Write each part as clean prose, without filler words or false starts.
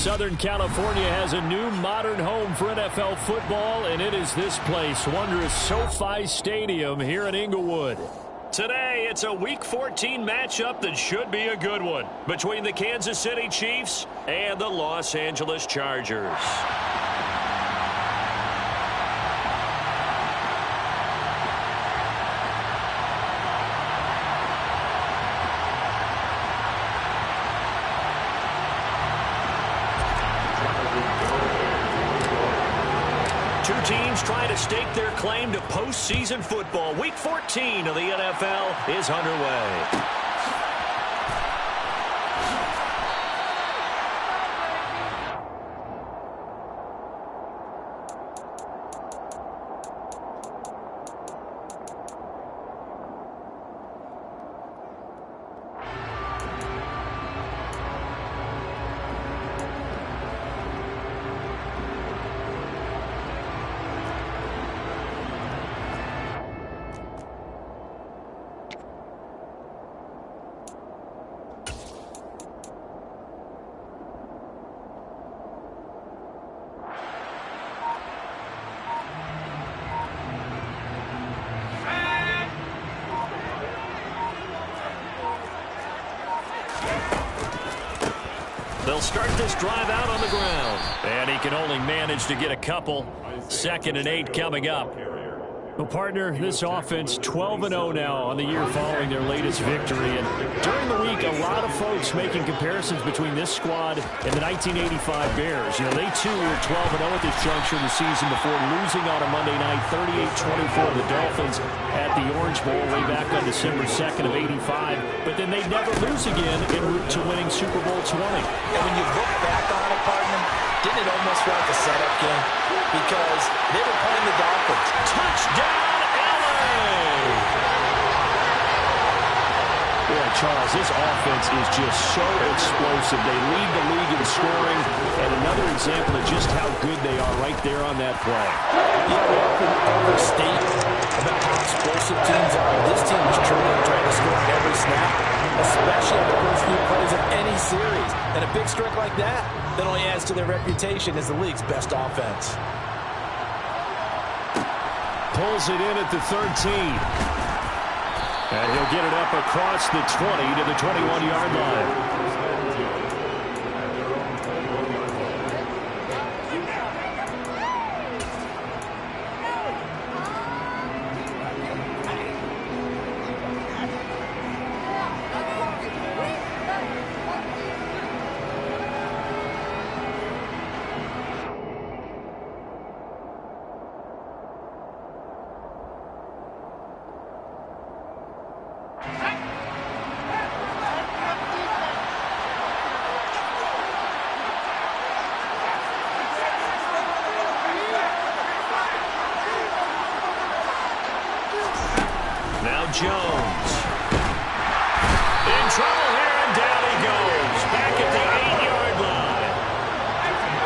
Southern California has a new modern home for NFL football, and it is this place, wondrous SoFi Stadium here in Inglewood. Today, it's a Week 14 matchup that should be a good one between the Kansas City Chiefs and the Los Angeles Chargers. Two teams trying to stake their claim to postseason football. Week 14 of the NFL is underway. They'll start this drive out on the ground. And he can only manage to get a couple. 2nd and 8 coming up. Well, partner, this offense 12-0 now on the year following their latest victory. And during the week, a lot of folks making comparisons between this squad and the 1985 Bears. You know, they too were 12-0 at this juncture of the season before losing on a Monday night 38-24 to the Dolphins at the Orange Bowl way back on December 2nd of 85. But then they'd never lose again en route to winning Super Bowl 20. And when you look back on it, partner, didn't it almost feel like a setup game? Because they were playing the Dolphins. Touchdown, LA! Boy, Charles, this offense is just so explosive. They lead the league in scoring, and another example of just how good they are right there on that play. Yeah, we often overstate about how explosive teams are. This team is truly trying to score every snap, especially on the first few plays of any series. And a big streak like that only adds to their reputation as the league's best offense. Pulls it in at the 13. And he'll get it up across the 20 to the 21-yard line. Jones. In trouble here, and down he goes. Back at the 8-yard line.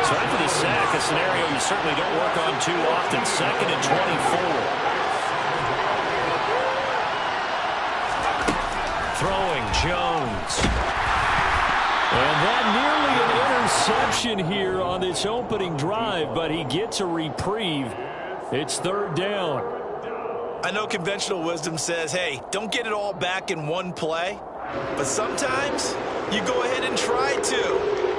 So after the sack, a scenario you certainly don't work on too often. 2nd and 24. Throwing Jones. And that nearly an interception here on this opening drive, but he gets a reprieve. It's 3rd down. I know conventional wisdom says, hey, don't get it all back in one play. But sometimes you go ahead and try to.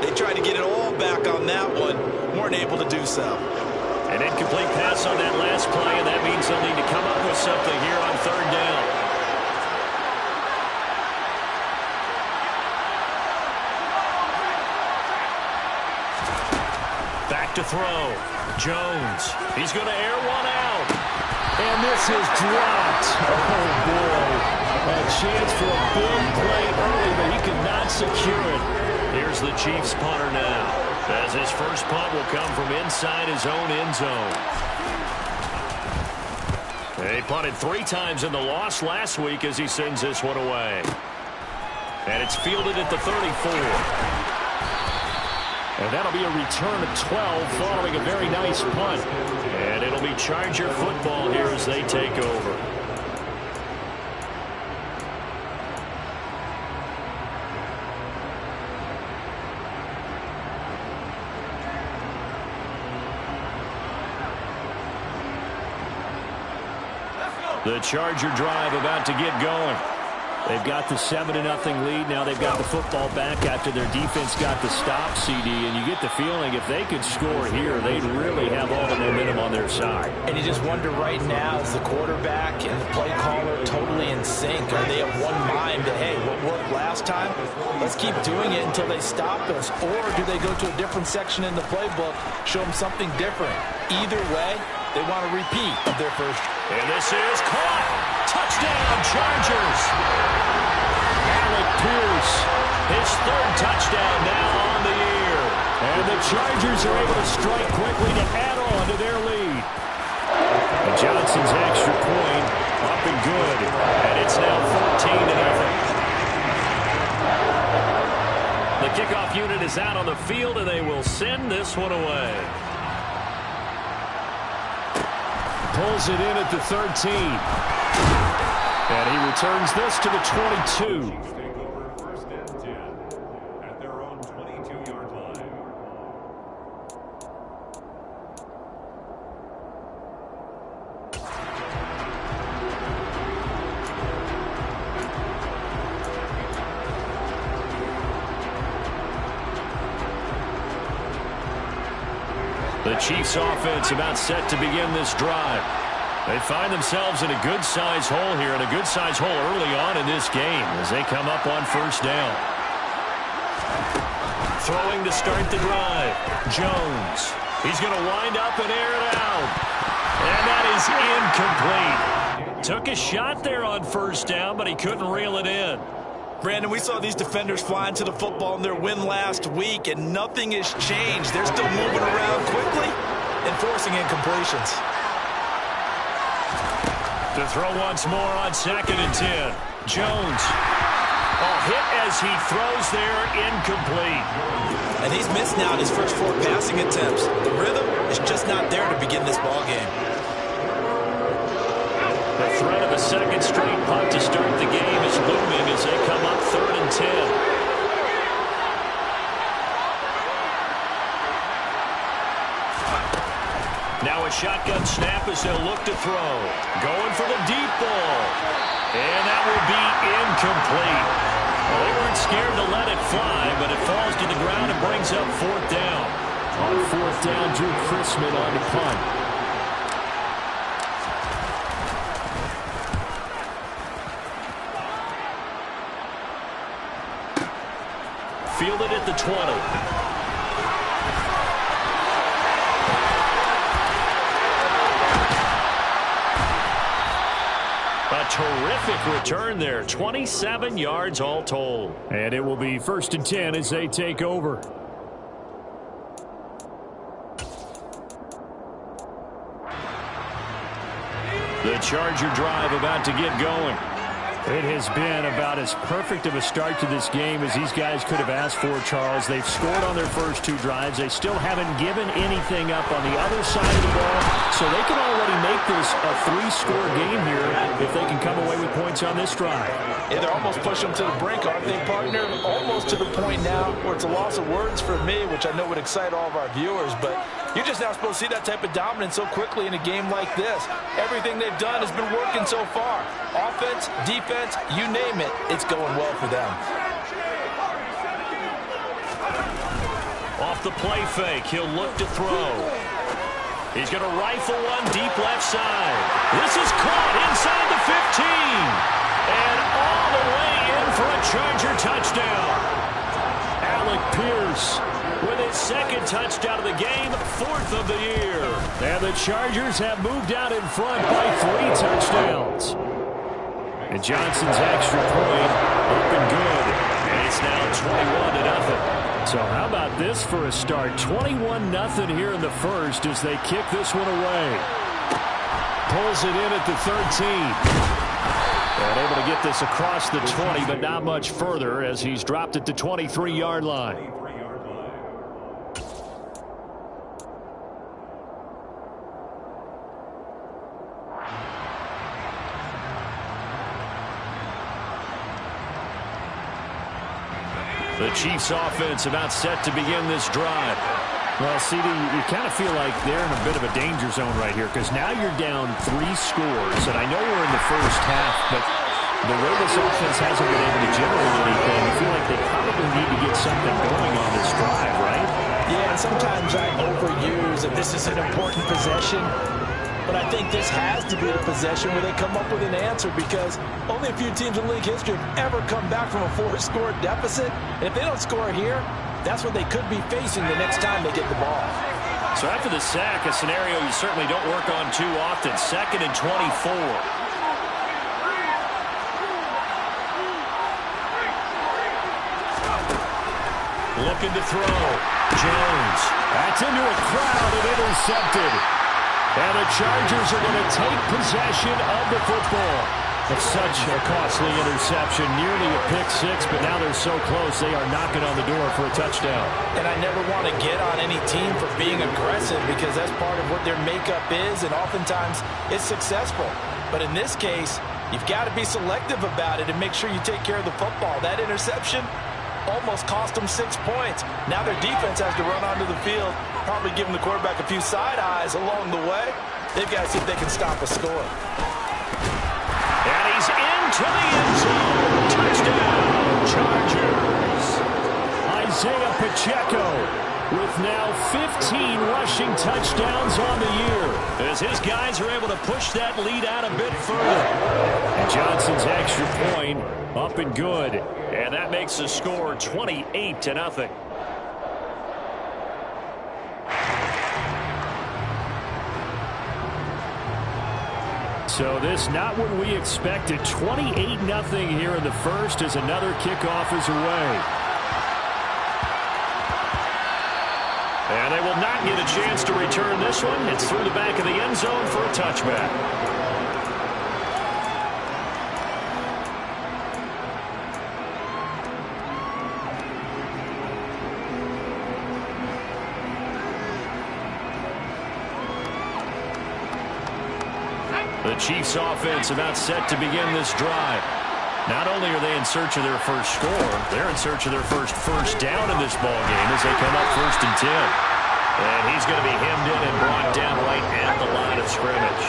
They tried to get it all back on that one. Weren't able to do so. An incomplete pass on that last play, and that means they'll need to come up with something here on 3rd down. Back to throw. Jones. He's going to air one out. And this is dropped. Oh, boy. A chance for a big play early, but he could not secure it. Here's the Chiefs punter now, as his first punt will come from inside his own end zone. They punted 3 times in the loss last week as he sends this one away. And it's fielded at the 34. And that'll be a return of 12 following a very nice punt. And it'll be Charger football here as they take over. The Charger drive about to get going. They've got the 7-0 lead. Now they've got the football back after their defense got the stop, CD. And you get the feeling if they could score here, they'd really have all the momentum on their side. And you just wonder right now, is the quarterback and the play caller totally in sync? Are they of one mind that, hey, what worked last time, let's keep doing it until they stop us? Or do they go to a different section in the playbook, show them something different? Either way, they want a repeat of their first. And this is caught. Touchdown, Chargers. Alec Pierce, his third touchdown now on the year. And the Chargers are able to strike quickly to add on to their lead. And Johnson's extra point up and good. And it's now 14-0. The kickoff unit is out on the field, and they will send this one away. Pulls it in at the 13. And he returns this to the 22. Take over first and 10 at their own 22-yard line. The Chiefs offense about set to begin this drive. They find themselves in a good-sized hole here, and a good-sized hole early on in this game as they come up on first down. Throwing to start the drive. Jones. He's going to wind up and air it out. And that is incomplete. Took a shot there on first down, but he couldn't reel it in. Brandon, we saw these defenders flying to the football in their win last week, and nothing has changed. They're still moving around quickly and forcing incompletions. To throw once more on 2nd and 10. Jones. Hit as he throws there, incomplete. And he's missed now his first 4 passing attempts. The rhythm is just not there to begin this ball game. The threat of a second straight punt to start the game is looming as they come up 3rd and 10. Now a shotgun snap as they'll look to throw. Going for the deep ball. And that will be incomplete. Well, they weren't scared to let it fly, but it falls to the ground and brings up 4th down. On 4th down, Drew Chrisman on the punt. Fielded at the 20. A terrific return there. 27 yards all told. And it will be 1st and 10 as they take over. The Charger drive about to get going. It has been about as perfect of a start to this game as these guys could have asked for, Charles. They've scored on their first 2 drives. They still haven't given anything up on the other side of the ball, so they can already make this a 3-score game here if they can come away with points on this drive. Yeah, they're almost pushing them to the brink, aren't they, partner? Almost to the point now where it's a loss of words for me, which I know would excite all of our viewers, but you're just not supposed to see that type of dominance so quickly in a game like this. Everything they've done has been working so far. Offense, defense, you name it, it's going well for them. Off the play fake, he'll look to throw. He's going to rifle one deep left side. This is caught inside the 15. And all the way in for a Charger touchdown. Alec Pierce with his 2nd touchdown of the game, 4th of the year. And the Chargers have moved out in front by 3 touchdowns. And Johnson's extra point up and good. And it's now 21-0. So how about this for a start? 21-0 here in the first as they kick this one away. Pulls it in at the 13. And able to get this across the 20, but not much further as he's dropped it to 23-yard line. The Chiefs offense about set to begin this drive. Well, CD, you kind of feel like they're in a bit of a danger zone right here because now you're down 3 scores, and I know we're in the first half, but the way this offense hasn't been able to generate anything, I feel like they probably need to get something going on this drive, right? Yeah, and sometimes I overuse that this is an important possession, but I think this has to be a possession where they come up with an answer because only a few teams in league history have ever come back from a 4-score deficit, and if they don't score here, that's what they could be facing the next time they get the ball. So after the sack, a scenario you certainly don't work on too often. 2nd and 24. Looking to throw. Jones. That's into a crowd and intercepted. And the Chargers are going to take possession of the football. It's such a costly interception, nearly a pick-6, but now they're so close they are knocking on the door for a touchdown. And I never want to get on any team for being aggressive because that's part of what their makeup is, and oftentimes it's successful. But in this case, you've got to be selective about it and make sure you take care of the football. That interception almost cost them 6 points. Now their defense has to run onto the field, probably giving the quarterback a few side eyes along the way. They've got to see if they can stop a score. And he's into the end zone. Touchdown, Chargers. Isaiah Pacheco with now 15 rushing touchdowns on the year as his guys are able to push that lead out a bit further. And Johnson's extra point up and good. And that makes the score 28-0. So this not what we expected. 28-0 here in the first as another kickoff is away. And they will not get a chance to return this one. It's through the back of the end zone for a touchback. The Chiefs offense about set to begin this drive. Not only are they in search of their first score, they're in search of their first down in this ball game as they come up 1st and 10. And he's going to be hemmed in and brought down right at the line of scrimmage.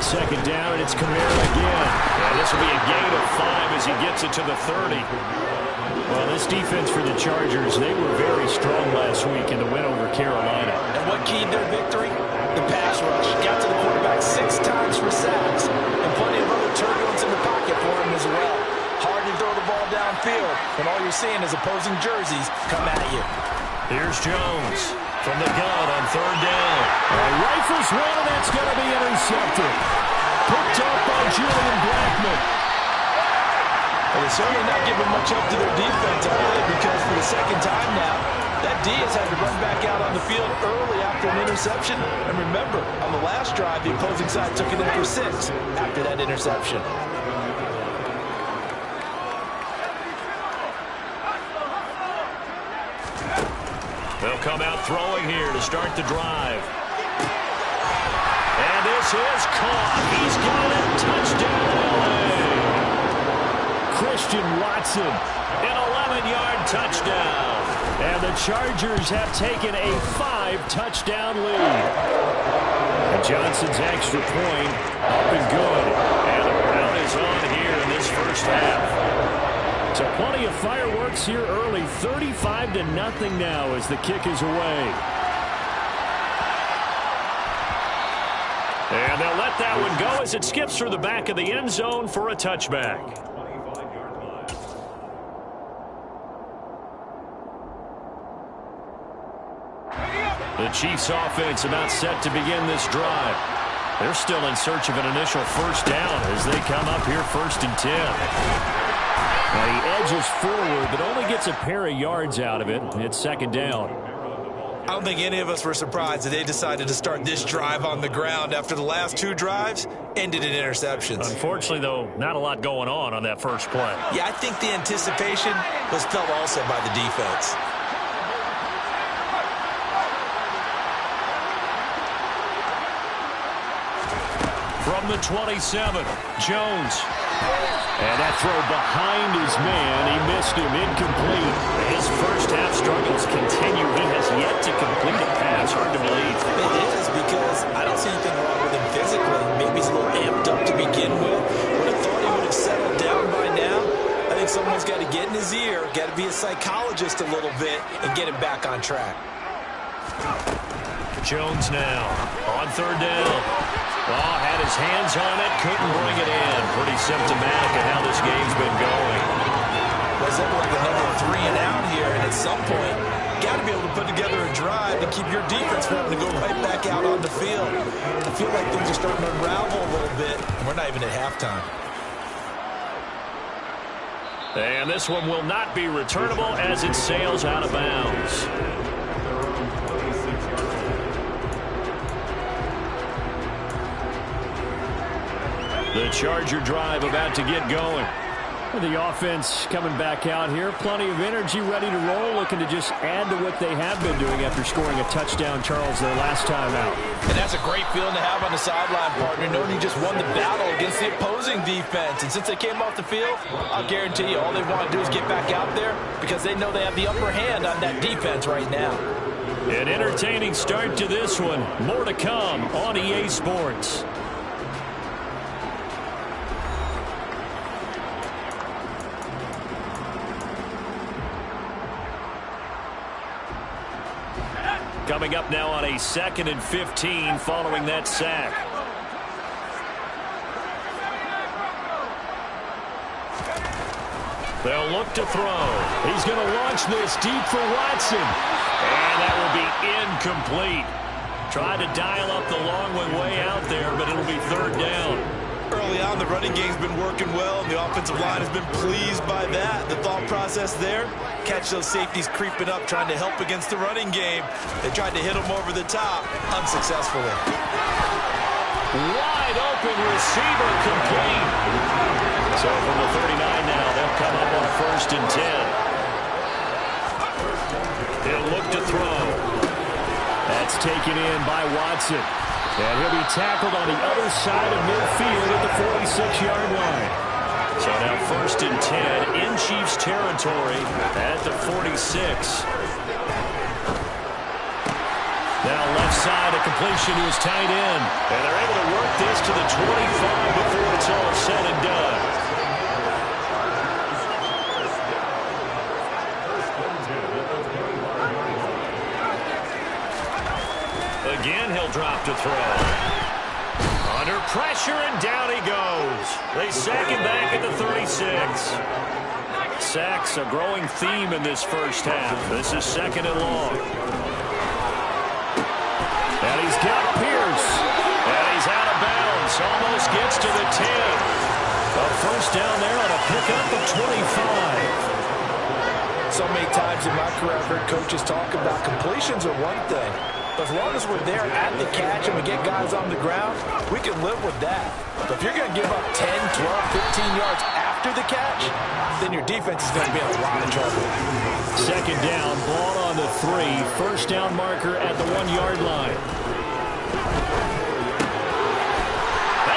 2nd down, and it's Kamara again. And this will be a gain of 5 as he gets it to the 30. Well, this defense for the Chargers, they were very strong last week in the win over Carolina. And what keyed their victory? The pass rush. Got to the quarterback 6 times for sacks. And plenty of other turbulence in the pocket for him as well. Hard to throw the ball downfield, and all you're seeing is opposing jerseys come at you. Here's Jones from the gun on 3rd down. Rifles one, and that's going to be intercepted. Picked up by Julian Blackmon. Well, they're certainly not giving much up to their defense, are they? Because for the 2nd time now, that D has had to run back out on the field early after an interception. And remember, on the last drive, the opposing side took it in for 6 after that interception. They'll come out throwing here to start the drive. And this is caught. He's got it. Touchdown, LA. Christian Watson, an 11-yard touchdown. And the Chargers have taken a 5-touchdown lead. And Johnson's extra point up and good. And the round is on here in this first half. So plenty of fireworks here early. 35-0 now as the kick is away. And they'll let that one go as it skips through the back of the end zone for a touchback. The Chiefs offense about set to begin this drive. They're still in search of an initial first down as they come up here 1st and 10. Now he edges forward but only gets a pair of yards out of it. It's 2nd down. I don't think any of us were surprised that they decided to start this drive on the ground after the last 2 drives ended in interceptions. Unfortunately, though, not a lot going on that first play. Yeah, I think the anticipation was felt also by the defense. From the 27, Jones. And that throw behind his man, he missed him, incomplete. His first half struggles continue. He has yet to complete a pass. Hard to believe. It is, because I don't see anything wrong with him physically. Maybe he's a little amped up to begin with. Would have thought he would have settled down by now. I think someone's got to get in his ear, got to be a psychologist a little bit, and get him back on track. Jones now on third down. Oh, had his hands on it, couldn't bring it in. Pretty symptomatic of how this game's been going. Was it like a number 3 and out here, and at some point, got to be able to put together a drive to keep your defense from having to go right back out on the field. I feel like things are starting to unravel a little bit, and we're not even at halftime. And this one will not be returnable as it sails out of bounds. The Charger drive about to get going. The offense coming back out here. Plenty of energy, ready to roll, looking to just add to what they have been doing after scoring a touchdown, Charles, their last time out. And that's a great feeling to have on the sideline, partner, knowing you just won the battle against the opposing defense. And since they came off the field, I'll guarantee you all they want to do is get back out there because they know they have the upper hand on that defense right now. An entertaining start to this one. More to come on EA Sports. Coming up now on a 2nd and 15 following that sack. They'll look to throw. He's going to launch this deep for Watson. And that will be incomplete. Tried to dial up the long way out there, but it'll be third down. Early on, the running game's been working well, and the offensive line has been pleased by that. The thought process there, catch those safeties creeping up, trying to help against the running game. They tried to hit them over the top, unsuccessfully. Wide open receiver, complete. So from the 39 now, they'll come up on 1st and 10. He'll look to throw. That's taken in by Watson. And he'll be tackled on the other side of midfield at the 46-yard line. So now 1st and 10 in Chiefs territory at the 46. Now left side, a completion to his tight end. And they're able to work this to the 25 before it's all said and done. Again, he'll drop to throw. Under pressure, and down he goes. They sack him back at the 36. Sacks, a growing theme in this first half. This is 2nd and long. And he's got Pierce. And he's out of bounds. Almost gets to the 10. A first down there on a pickup of 25. So many times in my career, I've heard coaches talk about completions are one thing. But as long as we're there at the catch and we get guys on the ground, we can live with that. But if you're going to give up 10, 12, 15 yards after the catch, then your defense is going to be in a lot of trouble. 2nd down, ball on the 3. First down marker at the 1-yard line.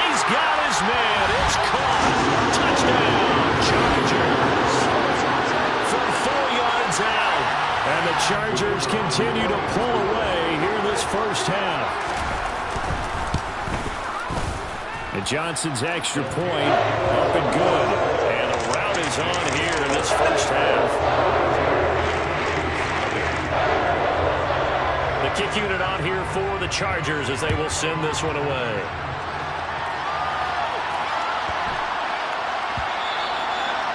He's got his man. It's caught. Touchdown, Chargers. From 4 yards out. And the Chargers continue to pull away here in this first half. And Johnson's extra point up and good. And the route is on here in this first half. The kick unit on here for the Chargers as they will send this one away.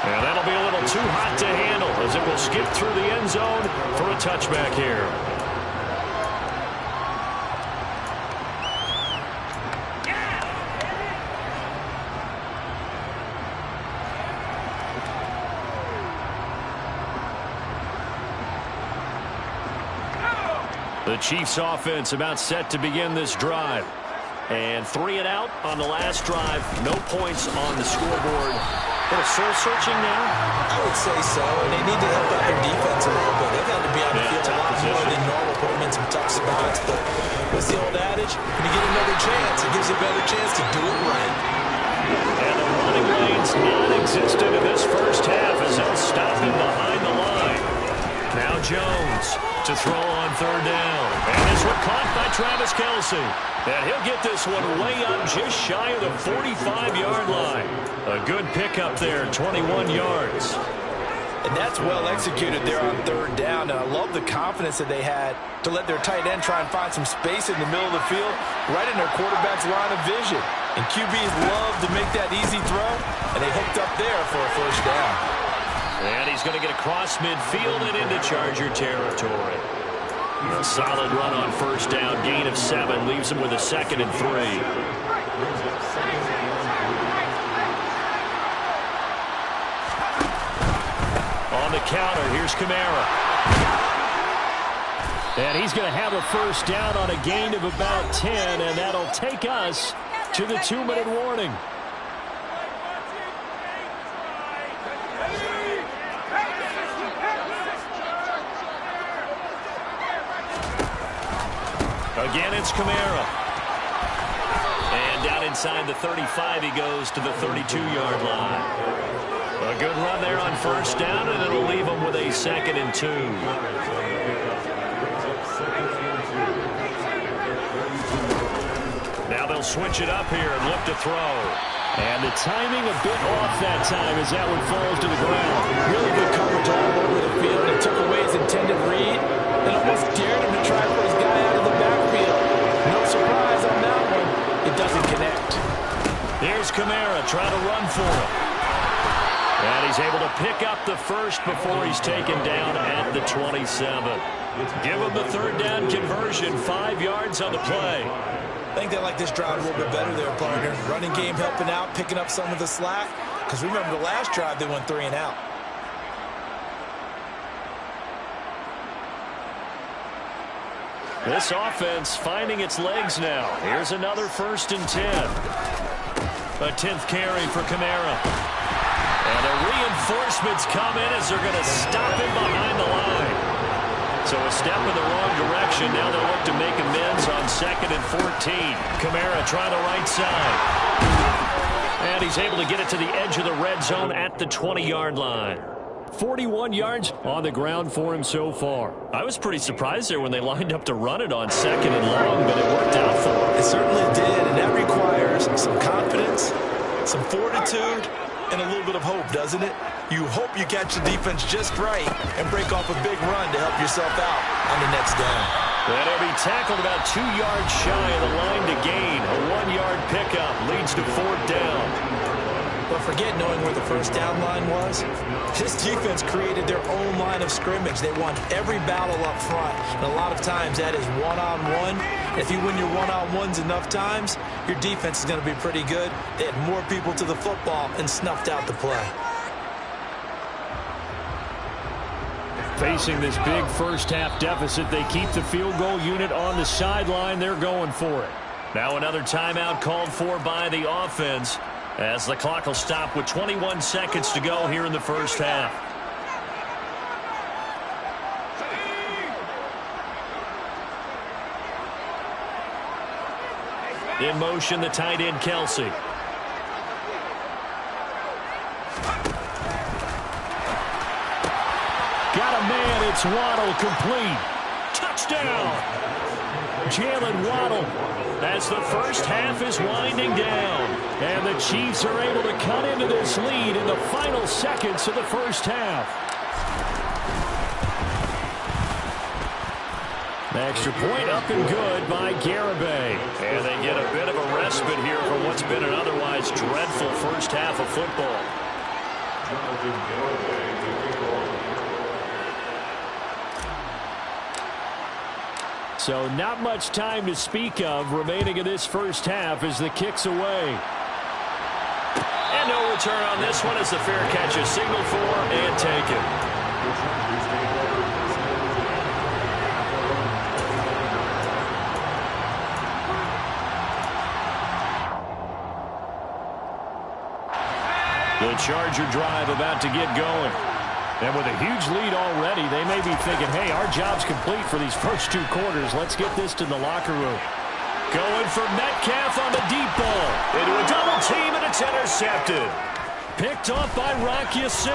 And that'll be a little too hot to handle as it will skip through the end zone for a touchback here. The Chiefs offense about set to begin this drive. And 3 and out on the last drive. No points on the scoreboard. A little soul-searching now? I would say so, and they need to help out their defense a little bit. They've had to be on the field a lot more than normal, put them in some tough spots. But what's the old adage? When you get another chance, it gives you a better chance to do it exist into this first half as they'll stop him behind the line. Now Jones to throw on third down. And this one caught by Travis Kelce. And he'll get this one way up just shy of the 45-yard line. A good pickup there, 21 yards. And that's well executed there on third down. And I love the confidence that they had to let their tight end try and find some space in the middle of the field, right in their quarterback's line of vision. And QBs love to make that easy throw, and they hooked up there for a first down. And he's going to get across midfield and into Charger territory. A solid run on first down, gain of 7, leaves him with a 2nd and 3. On the counter, here's Kamara. And he's going to have a first down on a gain of about 10, and that'll take us to the 2-minute warning. Again, it's Kamara. And down inside the 35, he goes to the 32-yard line. A good run there on first down, and it'll leave him with a 2nd and 2. Now they'll switch it up here and look to throw. And the timing a bit off that time as that one falls to the ground. Really good coverage all over the field. It took away his intended read and almost dared him to try to put his guy out of the backfield. No surprise on that one. It doesn't connect. Here's Kamara trying to run for him. And he's able to pick up the first before he's taken down at the 27. Give him the third down conversion, 5 yards on the play. I think they like this drive a little bit better there, partner. Running game helping out, picking up some of the slack. Because remember the last drive, they went 3 and out. This offense finding its legs now. Here's another 1st and 10. A 10th carry for Kamara. And the reinforcements come in as they're going to stop him behind the line. So a step in the wrong direction. Now they'll look to make amends on 2nd and 14. Kamara trying the right side. And he's able to get it to the edge of the red zone at the 20-yard line. 41 yards on the ground for him so far. I was pretty surprised there when they lined up to run it on 2nd and long, but it worked out for him. It certainly did, and that requires some confidence, some fortitude, and a little bit of hope, doesn't it? You hope you catch the defense just right and break off a big run to help yourself out on the next down. And he'll be tackled about 2 yards shy of the line to gain. A 1-yard pickup leads to 4th down. But forget knowing where the first down line was. This defense created their own line of scrimmage. They won every battle up front. And a lot of times that is one-on-one. If you win your one-on-ones enough times, your defense is going to be pretty good. They had more people to the football and snuffed out the play. Facing this big first-half deficit, they keep the field goal unit on the sideline. They're going for it. Now another timeout called for by the offense as the clock will stop with 21 seconds to go here in the first half. In motion, the tight end, Kelce. Got a man, it's Waddle, complete. Touchdown! Jalen Waddle as the first half is winding down. And the Chiefs are able to cut into this lead in the final seconds of the first half. Extra point up and good by Garibay. And they get a bit of a respite here from what's been an otherwise dreadful first half of football. So not much time to speak of remaining in this first half as the kick's away. And no return on this one as the fair catch is signaled for and taken. The Charger drive about to get going. And with a huge lead already, they may be thinking, hey, our job's complete for these first 2 quarters. Let's get this to the locker room. Going for Metcalf on the deep ball. Into a double team, and it's intercepted. Picked off by Rock Ya-Sin.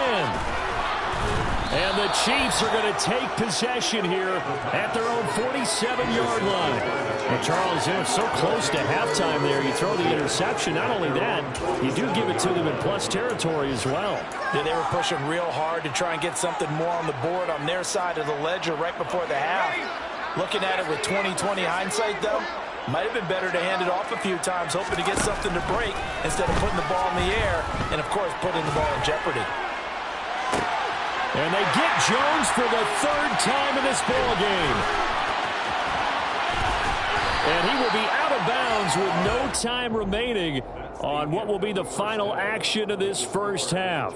And the Chiefs are going to take possession here at their own 47-yard line. Well, Charles, they're so close to halftime there. You throw the interception. Not only that, you do give it to them in plus territory as well. Yeah, they were pushing real hard to try and get something more on the board on their side of the ledger right before the half. Looking at it with 20/20 hindsight, though, might have been better to hand it off a few times, hoping to get something to break instead of putting the ball in the air and, of course, putting the ball in jeopardy. And they get Jones for the third time in this ball game. And he will be out of bounds with no time remaining on what will be the final action of this first half.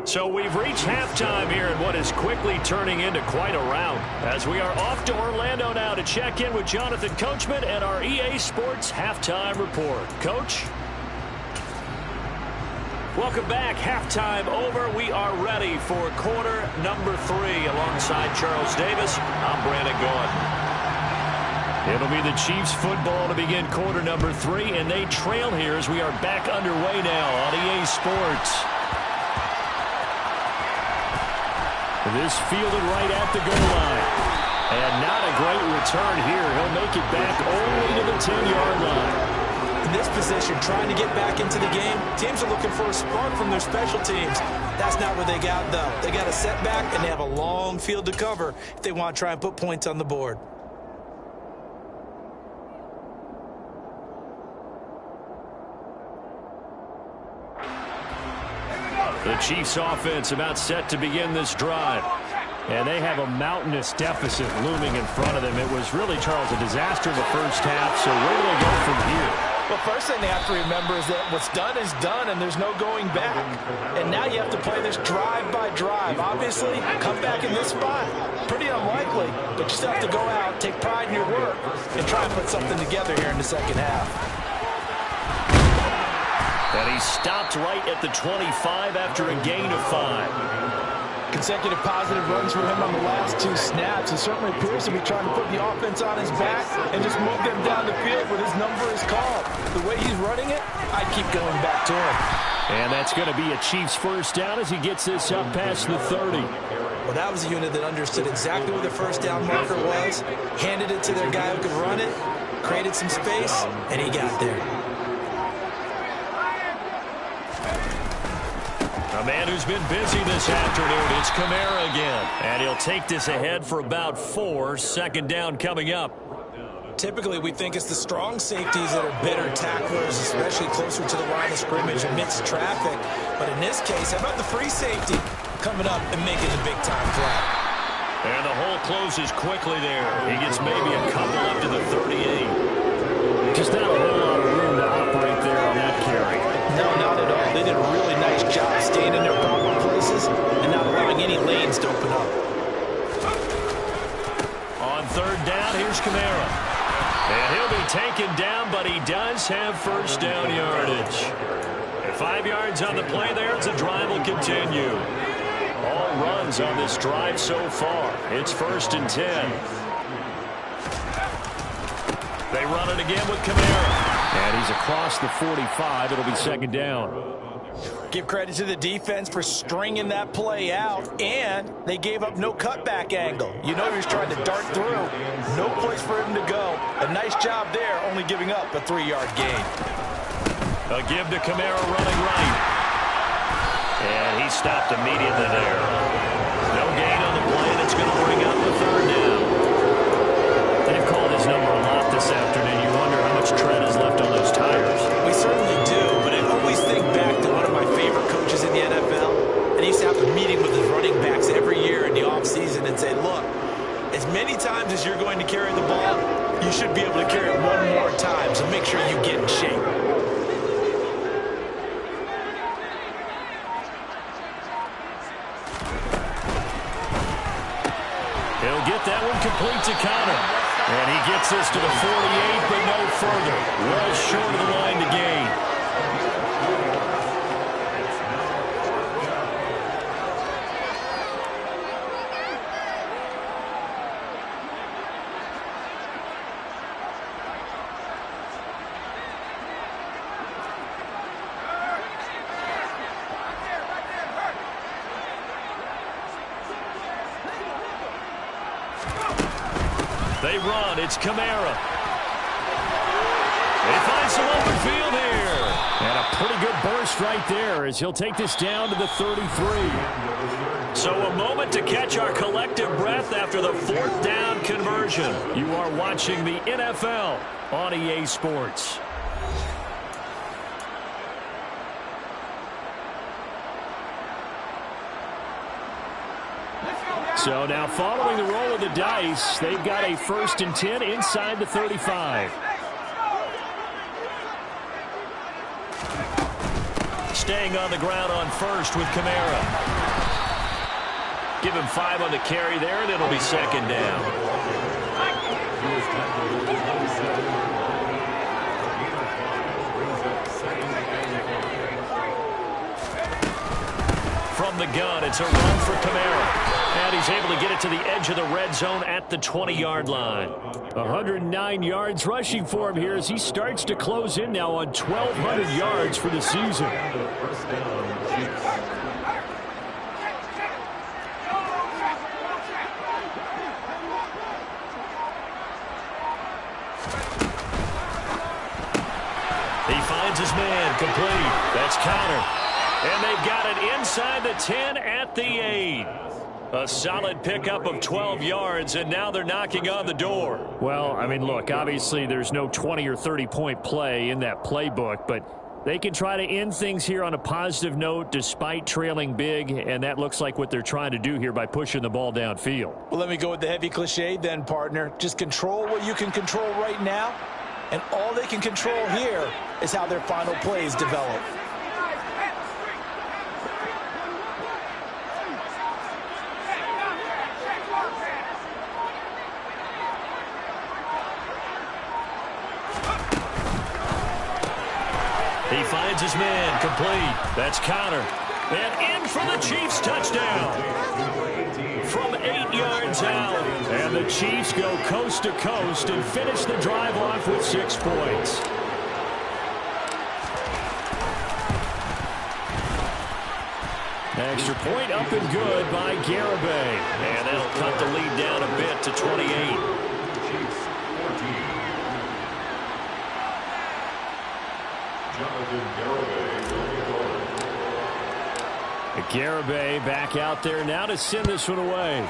So we've reached halftime here in what is quickly turning into quite a rout, as we are off to Orlando now to check in with Jonathan Coachman and our EA Sports Halftime Report. Coach? Welcome back. Halftime over. We are ready for quarter number 3. Alongside Charles Davis, I'm Brandon Gaudin. It'll be the Chiefs football to begin quarter number 3, and they trail here as we are back underway now on EA Sports. This fielded right at the goal line. And not a great return here. He'll make it back only to the 10-yard line. In this position, trying to get back into the game, teams are looking for a spark from their special teams. That's not what they got, though. They got a setback, and they have a long field to cover if they want to try and put points on the board. The Chiefs offense about set to begin this drive. And they have a mountainous deficit looming in front of them. It was really, Charles, a disaster in the first half. So where do they go from here? Well, first thing they have to remember is that what's done is done, and there's no going back. And now you have to play this drive by drive. Obviously, come back in this spot. Pretty unlikely, but you still have to go out, take pride in your work, and try and put something together here in the second half. And he stopped right at the 25 after a gain of 5. Consecutive positive runs for him on the last 2 snaps. He certainly appears to be trying to put the offense on his back and just move them down the field when his number is called. The way he's running it, I'd keep going back to him. And that's going to be a Chiefs first down as he gets this up past the 30. Well, that was a unit that understood exactly where the first down marker was, handed it to their guy who could run it, created some space, and he got there. A man who's been busy this afternoon, it's Kamara again. And he'll take this ahead for about 4. Second down coming up. Typically, we think it's the strong safeties that are better tacklers, especially closer to the line of scrimmage amidst traffic. But in this case, how about the free safety coming up and making the big-time play? And the hole closes quickly there. He gets maybe a couple up to the 38. Just not a whole lot of room to operate there on that carry. No, not at all. They did a really nice job staying in their proper places and not allowing any lanes to open up. On third down, here's Kamara. And he'll be taken down, but he does have first down yardage. And 5 yards on the play there as the drive will continue. All runs on this drive so far. It's 1st and 10. They run it again with Kamara. And he's across the 45. It'll be second down. Give credit to the defense for stringing that play out, and they gave up no cutback angle. You know he was trying to dart through. No place for him to go. A nice job there, only giving up a 3-yard gain. A give to Kamara running right. And he stopped immediately there. No gain on the play, and it's going to bring up the third down. They've called his number a lot this afternoon. You wonder how much tread is left on those tires. We certainly do, but I always think back to one of my favorite coaches in the NFL. And he used to have a meeting with his running backs every year in the offseason and say, look, as many times as you're going to carry the ball, you should be able to carry it one more time, so make sure you get in shape. He'll get that one complete to Connor. And he gets this to the 48, but no further. Well short of the line to gain. They run. It's Kamara. They find some open field here. And a pretty good burst right there as he'll take this down to the 33. So a moment to catch our collective breath after the fourth down conversion. You are watching the NFL on EA Sports. So now following the roll of the dice, they've got a 1st and 10 inside the 35. Staying on the ground on first with Kamara. Give him 5 on the carry there, and it'll be 2nd down. From the gun, it's a run for Kamara. And he's able to get it to the edge of the red zone at the 20-yard line. 109 yards rushing for him here as he starts to close in now on 1,200 yards for the season. He finds his man, complete. That's Connor. And they've got it inside the 10 at the 8. A solid pickup of 12 yards, and now they're knocking on the door. Well, I mean, look, obviously there's no 20 or 30-point play in that playbook, but they can try to end things here on a positive note despite trailing big, and that looks like what they're trying to do here by pushing the ball downfield. Well, let me go with the heavy cliche then, partner. Just control what you can control right now, and all they can control here is how their final plays develop. He finds his man, complete. That's Connor. And in for the Chiefs touchdown. From 8 yards out. And the Chiefs go coast to coast and finish the drive off with 6 points. Extra point up and good by Garibay. And that'll cut the lead down a bit to 28. Garibay back out there now to send this one away.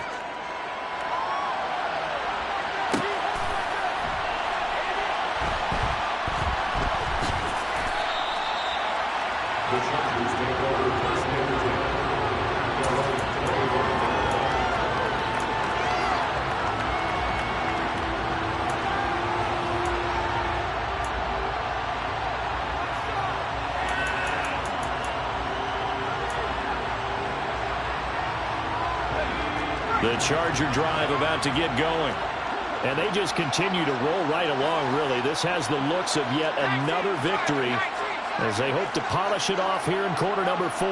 The Charger drive about to get going. And they just continue to roll right along, really. This has the looks of yet another victory as they hope to polish it off here in quarter number 4.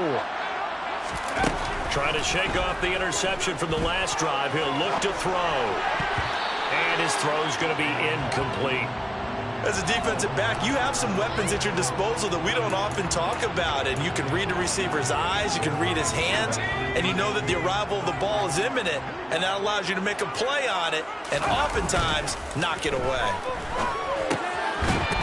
Trying to shake off the interception from the last drive. He'll look to throw. And his throw's going to be incomplete. As a defensive back, you have some weapons at your disposal that we don't often talk about. And you can read the receiver's eyes, you can read his hands, and you know that the arrival of the ball is imminent, and that allows you to make a play on it and oftentimes knock it away.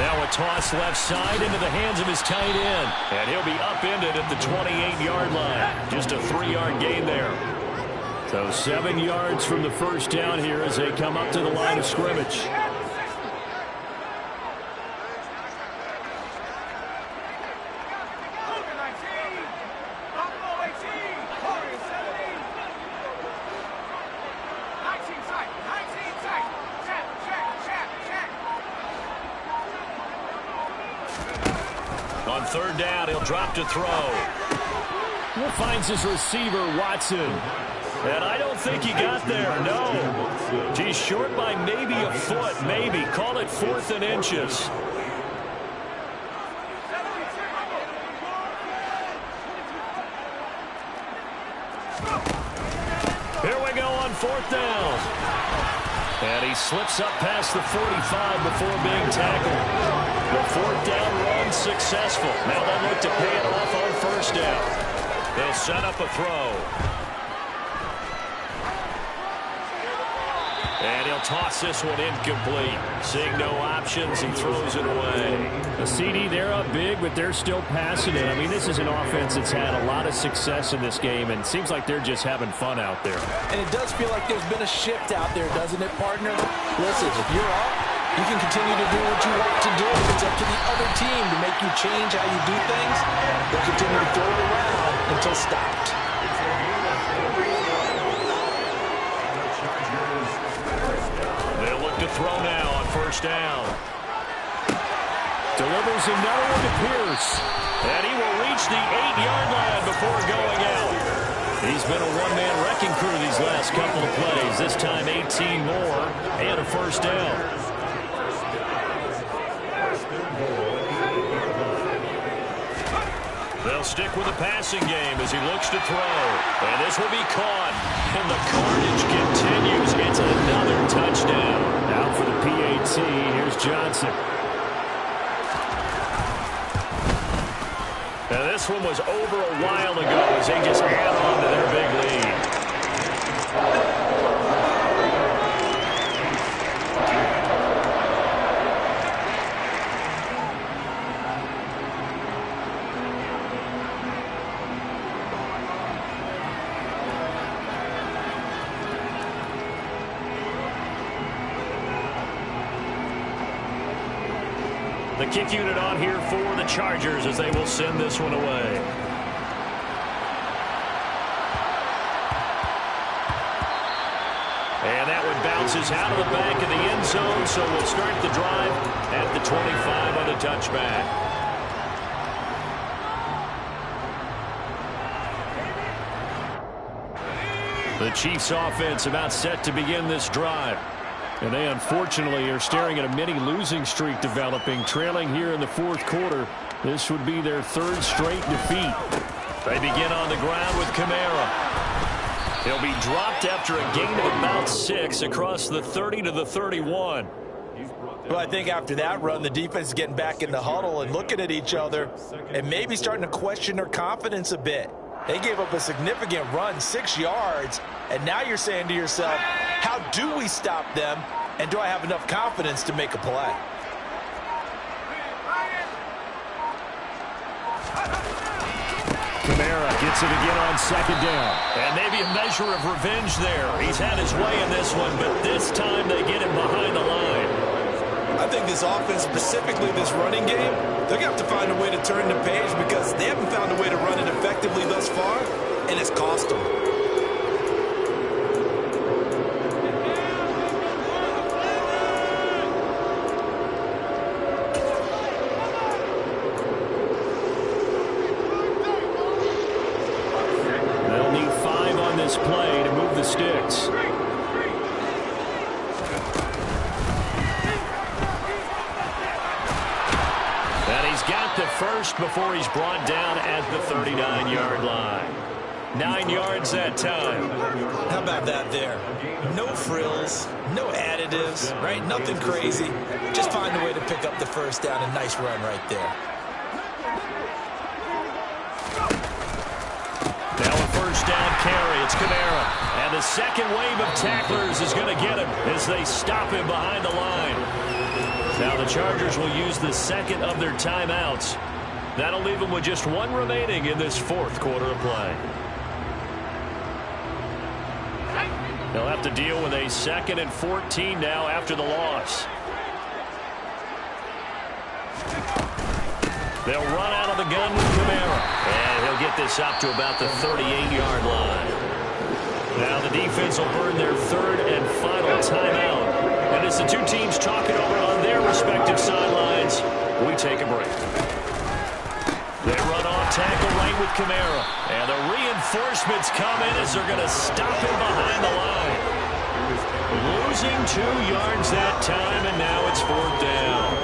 Now a toss left side into the hands of his tight end. And he'll be upended at the 28-yard line. Just a 3-yard gain there. So 7 yards from the first down here as they come up to the line of scrimmage. On third down, he'll drop to throw. He finds his receiver, Watson. And I don't think he got there, no. He's short by maybe a foot, maybe. Call it 4th and inches. Here we go on 4th down. And he slips up past the 45 before being tackled. The 4th down run successful. Now they'll look to pay it off on 1st down. They'll set up a throw. And he'll toss this one incomplete. Seeing no options, he throws it away. The CD, they're up big, but they're still passing it. I mean, this is an offense that's had a lot of success in this game, and it seems like they're just having fun out there. And it does feel like there's been a shift out there, doesn't it, partner? Listen, if you're up, you can continue to do what you want to do. It's up to the other team to make you change how you do things. They'll continue to throw it around until stopped. They'll look to throw now on first down. Delivers another one to Pierce. And he will reach the 8-yard line before going out. He's been a one-man wrecking crew these last couple of plays. This time 18 more and a first down. They'll stick with the passing game as he looks to throw. And this will be caught. And the carnage continues. It's another touchdown. Out for the PAT. Here's Johnson. Now this one was over a while ago as they just add on to their big lead. The kick unit on here for the Chargers as they will send this one away. And that one bounces out of the back of the end zone, so we'll start the drive at the 25 on the touchback. The Chiefs offense about set to begin this drive. And they unfortunately are staring at a mini losing streak developing, trailing here in the fourth quarter. This would be their third straight defeat. They begin on the ground with Kamara. He'll be dropped after a gain of about 6 across the 30 to the 31. Well, I think after that run, the defense is getting back in the huddle and looking at each other and maybe starting to question their confidence a bit. They gave up a significant run, 6 yards, and now you're saying to yourself, how do we stop them, and do I have enough confidence to make a play? Kamara gets it again on second down. And maybe a measure of revenge there. He's had his way in this one, but this time they get him behind the line. I think this offense, specifically this running game, they're going to have to find a way to turn the page because they haven't found a way to run it effectively thus far, and it's cost them. They'll need 5 on this play to move the sticks. Got the first before he's brought down at the 39-yard line. 9 yards that time. How about that there? No frills, no additives, right? Nothing crazy. Just find a way to pick up the first down. A nice run right there. Now a first down carry. It's Kamara. And the second wave of tacklers is going to get him as they stop him behind the line. Now the Chargers will use the second of their timeouts. That'll leave them with just 1 remaining in this fourth quarter of play. They'll have to deal with a 2nd and 14 now after the loss. They'll run out of the gun with Kamara. And he'll get this up to about the 38-yard line. Now the defense will burn their 3rd and final timeout. And as the two teams talk it over on their respective sidelines, we take a break. They run off tackle right with Kamara. And the reinforcements come in as they're going to stop him behind the line. Losing 2 yards that time, and now it's 4th down.